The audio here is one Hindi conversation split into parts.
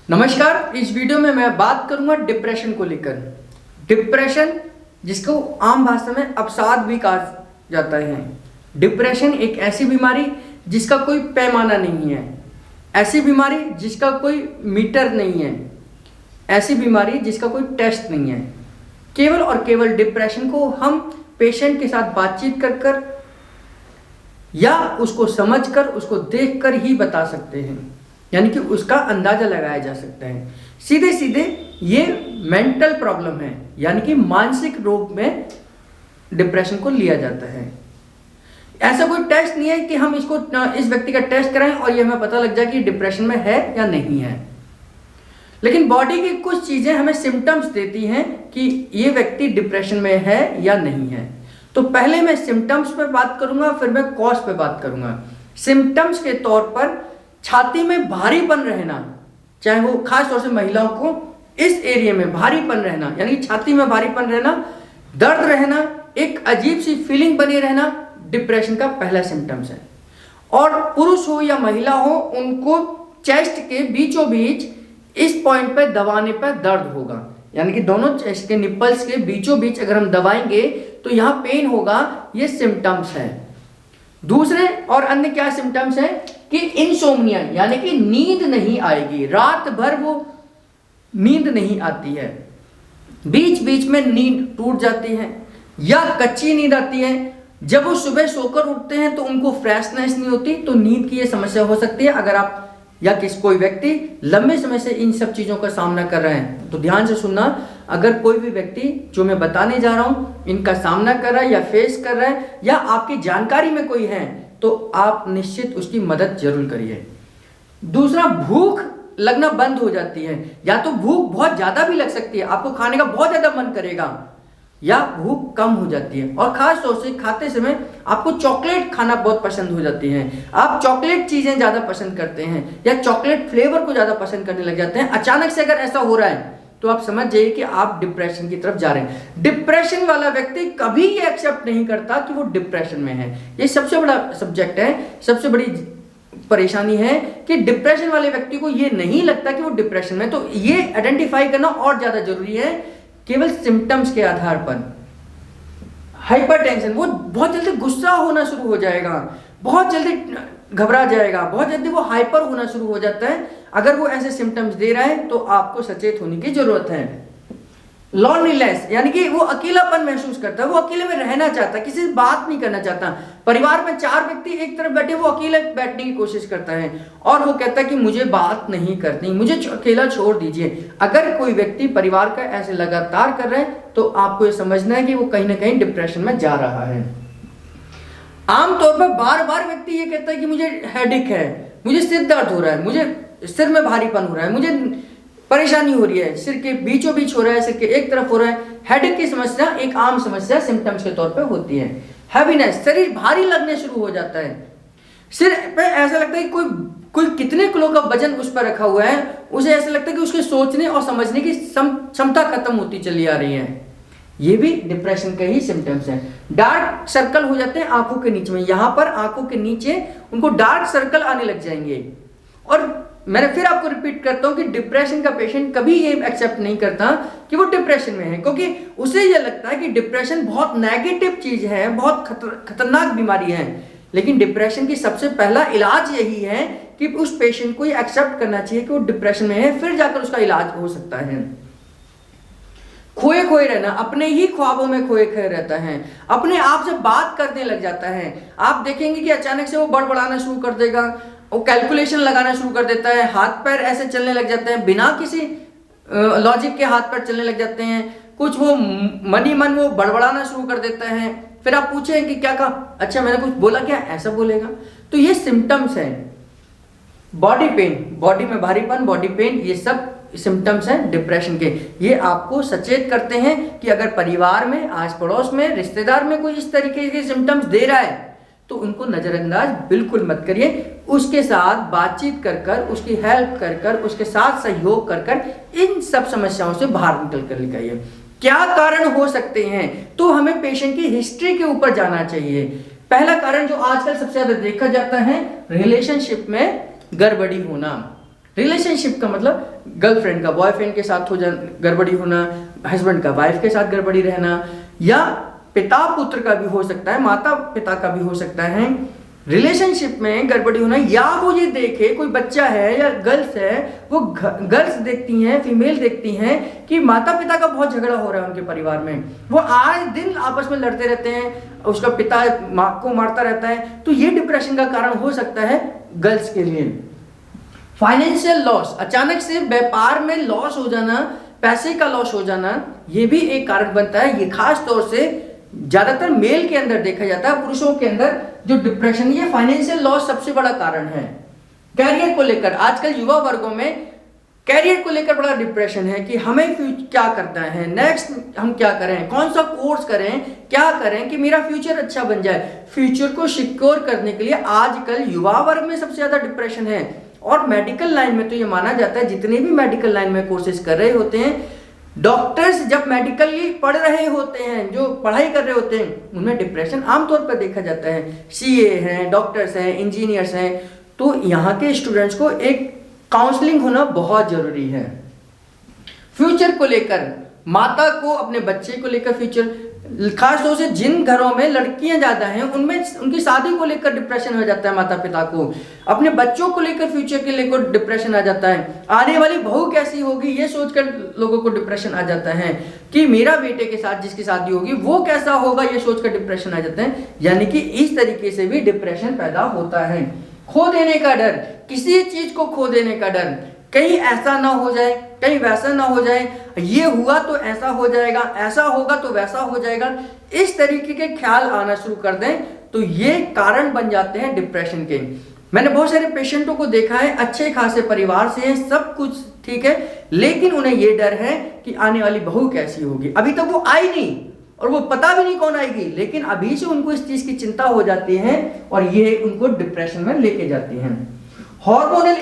नमस्कार। इस वीडियो में मैं बात करूंगा डिप्रेशन को लेकर। डिप्रेशन, जिसको आम भाषा में अवसाद भी कहा जाता है। डिप्रेशन एक ऐसी बीमारी जिसका कोई पैमाना नहीं है, ऐसी बीमारी जिसका कोई मीटर नहीं है, ऐसी बीमारी जिसका कोई टेस्ट नहीं है। केवल और केवल डिप्रेशन को हम पेशेंट के साथ बातचीत कर या उसको समझकर, उसको देखकर ही बता सकते हैं, यानी कि उसका अंदाजा लगाया जा सकता है। सीधे सीधे ये मेंटल प्रॉब्लम है, यानी कि मानसिक रोग में डिप्रेशन को लिया जाता है। ऐसा कोई टेस्ट नहीं है कि हम इस व्यक्ति का टेस्ट कराएं और ये हमें पता लग जाए कि डिप्रेशन में है या नहीं है। लेकिन बॉडी की कुछ चीजें हमें सिम्टम्स देती हैं कि ये व्यक्ति डिप्रेशन में है या नहीं है। तो पहले मैं सिम्टम्स पे बात करूंगा, फिर मैं कॉज पे बात करूंगा। सिम्टम्स के तौर पर छाती में भारीपन रहना, चाहे वो खास तौर से महिलाओं को इस एरिया में भारीपन रहना, यानी छाती में भारीपन रहना, दर्द रहना, एक अजीब सी फीलिंग बनी रहना, डिप्रेशन का पहला सिम्टम्स है। और पुरुष हो या महिला हो, उनको चेस्ट के बीचों बीच इस पॉइंट पे दबाने पर दर्द होगा, यानी कि दोनों चेस्ट के निप्पल्स के बीचों बीच अगर हम दबाएंगे तो यहां पेन होगा। ये सिम्टम्स है। दूसरे और अन्य क्या सिम्टम्स है कि इनसोम्निया, यानी कि नींद नहीं आएगी, रात भर वो नींद नहीं आती है, बीच बीच में नींद टूट जाती है या कच्ची नींद आती है। जब वो सुबह सोकर उठते हैं तो उनको फ्रेशनेस नहीं होती, तो नींद की ये समस्या हो सकती है। अगर आप या कोई व्यक्ति लंबे समय से इन सब चीजों का सामना कर रहे हैं तो ध्यान से सुनना। अगर कोई भी व्यक्ति जो मैं बताने जा रहा हूं इनका सामना कर रहा है या फेस कर रहा है या आपकी जानकारी में कोई है, तो आप निश्चित उसकी मदद जरूर करिए। दूसरा, भूख लगना बंद हो जाती है, या तो भूख बहुत ज्यादा भी लग सकती है, आपको खाने का बहुत ज्यादा मन करेगा, या भूख कम हो जाती है। और खास तौर से खाते समय आपको चॉकलेट खाना बहुत पसंद हो जाती है, आप चॉकलेट चीजें ज्यादा पसंद करते हैं या चॉकलेट फ्लेवर को ज्यादा पसंद करने लग जाते हैं। अचानक से अगर ऐसा हो रहा है तो आप समझ जाइए कि आप डिप्रेशन की तरफ जा रहे हैं। डिप्रेशन वाला व्यक्ति कभी ये एक्सेप्ट नहीं करता कि वो डिप्रेशन में है। ये सबसे बड़ा सब्जेक्ट है, सबसे बड़ी परेशानी है कि डिप्रेशन वाले व्यक्ति को ये नहीं लगता कि वो डिप्रेशन में। तो ये आइडेंटिफाई करना और ज्यादा जरूरी है। केवल सिम्टम्स के आधार पर हाइपरटेंशन, वो बहुत जल्दी गुस्सा होना शुरू हो जाएगा, बहुत जल्दी घबरा जाएगा, बहुत जल्दी वो हाइपर होना शुरू हो जाता है। अगर वो ऐसे सिम्टम्स दे रहा है तो आपको सचेत होने की जरूरत है। लॉनलीनेस, यानी कि वो अकेलापन महसूस करता है, वो अकेले में रहना चाहता है, किसी से बात नहीं करना चाहता। परिवार में 4 व्यक्ति एक तरफ बैठे, वो अकेले बैठने की कोशिश करता है और वो कहता है कि मुझे बात नहीं करनी, मुझे अकेला छोड़ दीजिए। अगर कोई व्यक्ति परिवार का ऐसे लगातार कर रहा है तो आपको ये समझना है कि वो कहीं ना कहीं डिप्रेशन में जा रहा है। आमतौर पर बार बार व्यक्ति ये कहता है कि मुझे हेडेक है, मुझे सिर दर्द हो रहा है, मुझे सिर में भारीपन हो रहा है, मुझे परेशानी हो रही है, सिर के बीचों बीच हो रहा है, सिर के एक तरफ हो रहा है। हेडेक की समस्या एक आम समस्या सिम्टम्स के तौर पे होती है। हैवीनेस, शरीर भारी लगने शुरू हो जाता है, सिर पे ऐसा लगता है कि कोई कितने किलो का वजन उस पर रखा हुआ है, उसे ऐसा लगता है कि उसके सोचने और समझने की क्षमता खत्म होती चली आ रही है। ये भी डिप्रेशन के ही सिम्टम्स हैं। डार्क सर्कल हो जाते हैं आंखों के नीचे में, यहां पर आंखों के नीचे उनको डार्क सर्कल आने लग जाएंगे। और मैंने फिर आपको रिपीट करता हूं कि डिप्रेशन का पेशेंट कभी ये एक्सेप्ट नहीं करता कि वो डिप्रेशन में है, क्योंकि उसे ये लगता है कि डिप्रेशन बहुत नेगेटिव चीज है, बहुत खतरनाक बीमारी है। लेकिन डिप्रेशन की सबसे पहला इलाज यही है कि उस पेशेंट को ये एक्सेप्ट करना चाहिए कि वो डिप्रेशन में है, फिर जाकर उसका इलाज हो सकता है। खोए खोए रहना, अपने ही ख्वाबों में खोए खोए रहता है, अपने आप से बात करने लग जाता है। आप देखेंगे कि अचानक से वो बड़बड़ाना शुरू कर देगा, वो कैलकुलेशन लगाना शुरू कर देता है, हाथ पैर ऐसे चलने लग जाते हैं, बिना किसी लॉजिक के हाथ पैर चलने लग जाते हैं। कुछ वो मन ही मन वो बड़बड़ाना शुरू कर देता है। फिर आप पूछें कि क्या कहा, अच्छा मैंने कुछ बोला क्या, ऐसा बोलेगा। तो ये सिम्टम्स है। बॉडी पेन, बॉडी में भारीपन, बॉडी पेन, ये सब सिम्टम्स हैं डिप्रेशन के। ये आपको सचेत करते हैं कि अगर परिवार में, आस पड़ोस में, रिश्तेदार में कोई इस तरीके के सिम्टम्स दे रहा है तो उनको नजरअंदाज बिल्कुल मत करिए। उसके साथ बातचीत कर उसकी हेल्प कर उसके साथ सहयोग कर इन सब समस्याओं से बाहर निकल कर निकालिए। क्या कारण हो सकते हैं, तो हमें पेशेंट की हिस्ट्री के ऊपर जाना चाहिए। पहला कारण जो आजकल सबसे ज्यादा देखा जाता है, रिलेशनशिप में गड़बड़ी होना। रिलेशनशिप का मतलब गर्लफ्रेंड का बॉयफ्रेंड के साथ हो जा गड़बड़ी होना, हस्बैंड का वाइफ के साथ गड़बड़ी रहना, या पिता पुत्र का भी हो सकता है, माता पिता का भी हो सकता है रिलेशनशिप में गड़बड़ी होना। या वो ये देखे कोई बच्चा है या गर्ल्स है, वो गर्ल्स देखती हैं, फीमेल देखती हैं कि माता पिता का बहुत झगड़ा हो रहा है उनके परिवार में, वो आए दिन आपस में लड़ते रहते हैं, उसका पिता माँ को मारता रहता है, तो ये डिप्रेशन का कारण हो सकता है गर्ल्स के लिए। फाइनेंशियल लॉस, अचानक से व्यापार में लॉस हो जाना, पैसे का लॉस हो जाना, ये भी एक कारण बनता है। ये खास तौर से ज्यादातर मेल के अंदर देखा जाता है, पुरुषों के अंदर जो डिप्रेशन, ये फाइनेंशियल लॉस सबसे बड़ा कारण है। कैरियर को लेकर आजकल युवा वर्गों में कैरियर को लेकर बड़ा डिप्रेशन है कि हमें क्या करना है, नेक्स्ट हम क्या करें, कौन सा कोर्स करें, क्या करें कि मेरा फ्यूचर अच्छा बन जाए। फ्यूचर को सिक्योर करने के लिए आजकल युवा वर्ग में सबसे ज्यादा डिप्रेशन है। और मेडिकल लाइन में तो ये माना जाता है, जितने भी मेडिकल लाइन में कोर्सेज कर रहे होते हैं, डॉक्टर्स जब मेडिकली पढ़ रहे होते हैं, जो पढ़ाई कर रहे होते हैं, उनमें डिप्रेशन आमतौर पर देखा जाता है। सीए हैं, डॉक्टर्स हैं, इंजीनियर्स हैं, तो यहाँ के स्टूडेंट्स को एक काउंसलिंग होना बहुत जरूरी है। फ्यूचर को लेकर, माता को अपने बच्चे को लेकर फ्यूचर, खास तौर से जिन घरों में लड़कियां ज्यादा हैं उनमें उनकी शादी को लेकर डिप्रेशन हो जाता है, माता पिता को अपने बच्चों को लेकर, फ्यूचर के लेकर डिप्रेशन आ जाता है। आने वाली बहू कैसी होगी ये सोचकर लोगों को डिप्रेशन आ जाता है कि मेरा बेटे के साथ जिसकी शादी होगी वो कैसा होगा, ये सोचकर डिप्रेशन आ जाता है। यानी कि इस तरीके से भी डिप्रेशन पैदा होता है। खो देने का डर, किसी चीज को खो देने का डर, कहीं ऐसा ना हो जाए, कहीं वैसा ना हो जाए, ये हुआ तो ऐसा हो जाएगा, ऐसा होगा तो वैसा हो जाएगा, इस तरीके के ख्याल आना शुरू कर दें तो ये कारण बन जाते हैं डिप्रेशन के। मैंने बहुत सारे पेशेंटों को देखा है, अच्छे खासे परिवार से हैं, सब कुछ ठीक है, लेकिन उन्हें ये डर है कि आने वाली बहू कैसी होगी। अभी तक वो आई नहीं और वो पता भी नहीं कौन आएगी, लेकिन अभी से उनको इस चीज की चिंता हो जाती है और ये उनको डिप्रेशन में लेके जाती है। हार्मोनल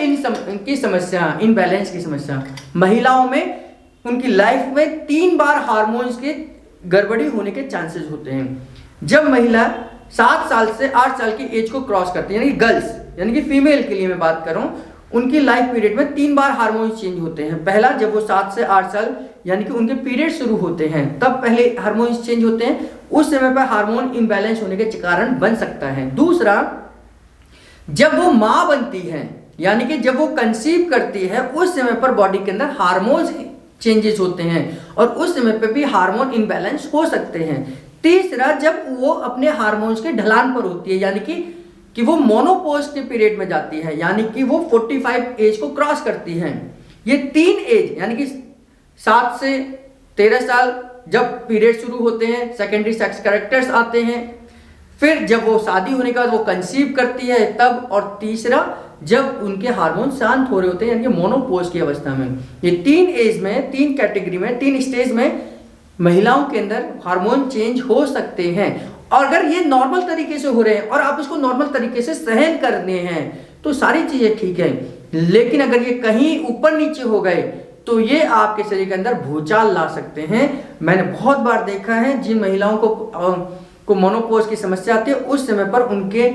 की समस्या, इनबैलेंस की समस्या, महिलाओं में उनकी लाइफ में 3 बार हार्मोन्स के गड़बड़ी होने के चांसेस होते हैं। जब महिला 7 साल से 8 साल की एज को क्रॉस करती है, यानी कि गर्ल्स, यानी कि फीमेल के लिए मैं बात कर रहा हूँ, उनकी लाइफ पीरियड में 3 बार हार्मोन्स चेंज होते हैं। पहला, जब वो 7 से 8 साल यानी कि उनके पीरियड शुरू होते हैं, तब पहले हार्मोन्स चेंज होते हैं, उस समय पर हार्मोन इनबैलेंस होने के कारण बन सकता है। दूसरा, जब वो मां बनती है, यानी कि जब वो कंसीव करती है, उस समय पर बॉडी के अंदर हार्मोन्स चेंजेस होते हैं और उस समय पे भी हार्मोन इनबैलेंस हो सकते हैं। तीसरा, जब वो अपने हार्मोन्स के ढलान पर होती है, यानी कि वो मोनोपोज के पीरियड में जाती है, यानी कि वो 45 एज को क्रॉस करती है। ये 3 एज, यानी कि 7 से 13 साल जब पीरियड शुरू होते हैं, सेकेंडरी सेक्स कैरेक्टर्स आते हैं, फिर जब वो शादी होने के बाद वो कंसीव करती है तब, और तीसरा जब उनके हार्मोन शांत हो रहे होते हैं, यानी कि मोनोपोज की अवस्था में। ये 3 एज में, 3 कैटेगरी में, 3 स्टेज में महिलाओं के अंदर हार्मोन चेंज हो सकते हैं। और अगर ये नॉर्मल तरीके से हो रहे हैं और आप इसको नॉर्मल तरीके से सहन करने हैं तो सारी चीजें ठीक है, लेकिन अगर ये कहीं ऊपर नीचे हो गए तो ये आपके शरीर के अंदर भूचाल ला सकते हैं। मैंने बहुत बार देखा है, जिन महिलाओं को मोनोपोज की समस्या आती है, उस समय पर उनके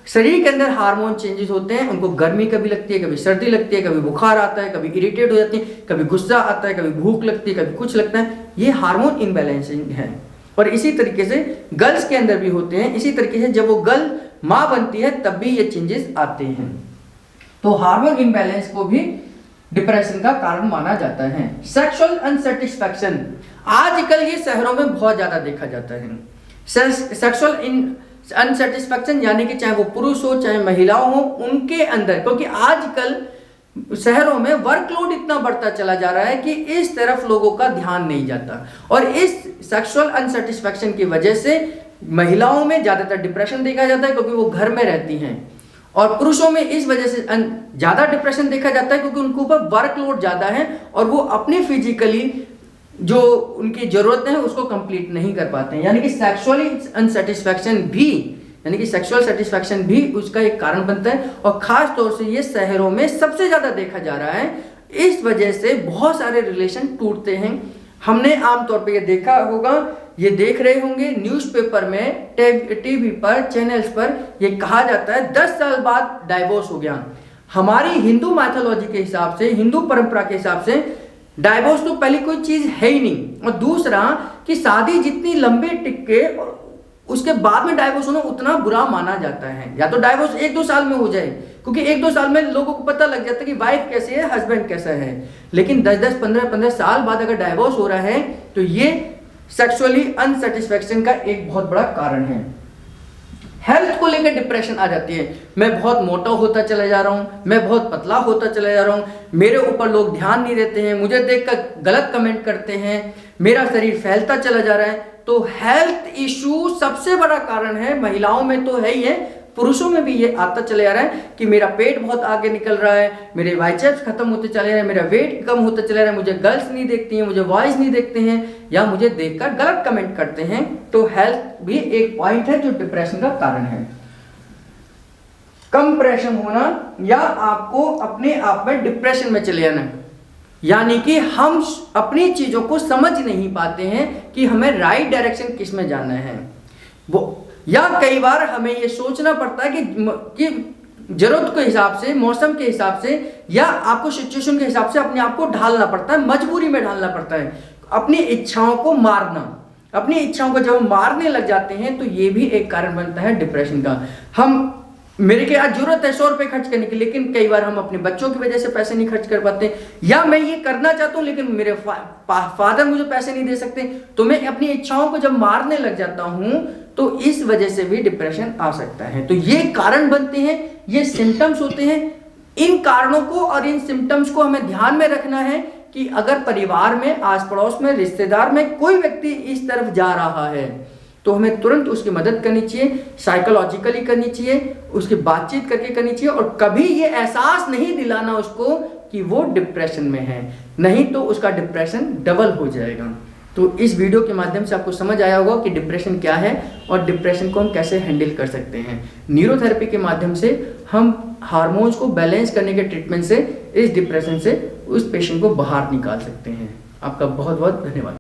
शरीर के अंदर हार्मोन चेंजेस होते हैं, उनको गर्मी कभी लगती है, कभी सर्दी लगती है, कभी बुखार आता है, कभी इरिटेट हो जाती है, कभी गुस्सा आता है, कभी भूख लगती है, कभी कुछ लगता है। ये हार्मोन इनबैलेंसिंग है। और इसी तरीके से गर्ल्स के अंदर भी होते हैं। इसी तरीके से जब वो गर्ल माँ बनती है तब भी ये चेंजेस आते हैं। तो हार्मोन इनबैलेंस को भी डिप्रेशन का कारण माना जाता है। सेक्सुअल अनसेटिस्फैक्शन, आजकल ये शहरों में बहुत ज्यादा देखा जाता है। सेक्सुअल अनसेटिस्फैक्शन यानी कि चाहे वो पुरुष हो चाहे महिलाओं हो, उनके अंदर, क्योंकि आजकल शहरों में वर्कलोड इतना बढ़ता चला जा रहा है कि इस तरफ लोगों का ध्यान नहीं जाता, और इस सेक्सुअल अनसेटिस्फैक्शन की वजह से महिलाओं में ज्यादातर डिप्रेशन देखा जाता है क्योंकि वो घर में रहती हैं, और पुरुषों में इस वजह से ज्यादा डिप्रेशन देखा जाता है क्योंकि उनके ऊपर वर्कलोड ज्यादा है और वो अपनी फिजिकली जो उनकी जरूरतें हैं उसको कंप्लीट नहीं कर पाते हैं। यानी कि सेक्सुअली अनसेटिस्फैक्शन भी, यानी कि सेक्सुअल सेटिस्फैक्शन भी उसका एक कारण बनता है, और खास तौर से ये शहरों में सबसे ज्यादा देखा जा रहा है। इस वजह से बहुत सारे रिलेशन टूटते हैं। हमने आमतौर पे ये देखा होगा, ये देख रहे होंगे न्यूज़पेपर में, टीवी पर, चैनल्स पर ये कहा जाता है 10 साल बाद डाइवोर्स हो गया। हमारी हिंदू मैथोलॉजी के हिसाब से, हिंदू परंपरा के हिसाब से डाइवोर्स तो पहली कोई चीज है ही नहीं, और दूसरा कि शादी जितनी लंबी टिके और उसके बाद में डाइवोर्स होना उतना बुरा माना जाता है। या तो डाइवोर्स 1-2 साल में हो जाए, क्योंकि 1-2 साल में लोगों को पता लग जाता है कि वाइफ कैसी है, हस्बैंड कैसा है। लेकिन 10-10, 15-15 साल बाद अगर डाइवोर्स हो रहा है तो ये सेक्सुअली अनसेटिस्फैक्शन का एक बहुत बड़ा कारण है। हेल्थ को लेकर डिप्रेशन आ जाती है। मैं बहुत मोटा होता चला जा रहा हूं, मैं बहुत पतला होता चला जा रहा हूं, मेरे ऊपर लोग ध्यान नहीं देते हैं, मुझे देखकर गलत कमेंट करते हैं, मेरा शरीर फैलता चला जा रहा है। तो हेल्थ इशू सबसे बड़ा कारण है। महिलाओं में तो है ही है, पुरुषों में भी ये आता चले जा रहा है कि मेरा पेट बहुत आगे निकल रहा है, मेरे बाइसेप्स खत्म होते चले जा रहे हैं, मेरा वेट कम होता चला रहा है, मुझे गर्ल्स नहीं देखती हैं, मुझे बॉयज नहीं देखते हैं, या मुझे देखकर गलत कमेंट करते हैं। तो हेल्थ भी एक पॉइंट है जो डिप्रेशन का कारण है। कंप्रेशन होना या आपको अपने आप में डिप्रेशन में चले जाना, यानी कि हम अपनी चीजों को समझ नहीं पाते हैं कि हमें राइट डायरेक्शन किस में जाना है वो, या कई बार हमें ये सोचना पड़ता है कि जरूरत के हिसाब से, मौसम के हिसाब से, या आपको सिचुएशन के हिसाब से अपने आप को ढालना पड़ता है, मजबूरी में ढालना पड़ता है। अपनी इच्छाओं को मारना, अपनी इच्छाओं को जब हम मारने लग जाते हैं तो ये भी एक कारण बनता है डिप्रेशन का। मेरे के आज जरूरत है 100 रुपए खर्च करने की, लेकिन कई बार हम अपने बच्चों की वजह से पैसे नहीं खर्च कर पाते, या मैं ये करना चाहता हूं लेकिन मेरे फादर मुझे पैसे नहीं दे सकते, तो मैं अपनी इच्छाओं को जब मारने लग जाता हूं तो इस वजह से भी डिप्रेशन आ सकता है। तो ये कारण बनते हैं, ये सिम्टम्स होते हैं। इन कारणों को और इन सिम्टम्स को हमें ध्यान में रखना है कि अगर परिवार में, आस पड़ोस में, रिश्तेदार में कोई व्यक्ति इस तरफ जा रहा है तो हमें तुरंत उसकी मदद करनी चाहिए, साइकोलॉजिकली करनी चाहिए, उसकी बातचीत करके करनी चाहिए, और कभी ये एहसास नहीं दिलाना उसको कि वो डिप्रेशन में है, नहीं तो उसका डिप्रेशन डबल हो जाएगा। तो इस वीडियो के माध्यम से आपको समझ आया होगा कि डिप्रेशन क्या है और डिप्रेशन को हम कैसे हैंडल कर सकते हैं। न्यूरोथेरेपी के माध्यम से हम हार्मोन्स को बैलेंस करने के ट्रीटमेंट से इस डिप्रेशन से उस पेशेंट को बाहर निकाल सकते हैं। आपका बहुत बहुत धन्यवाद।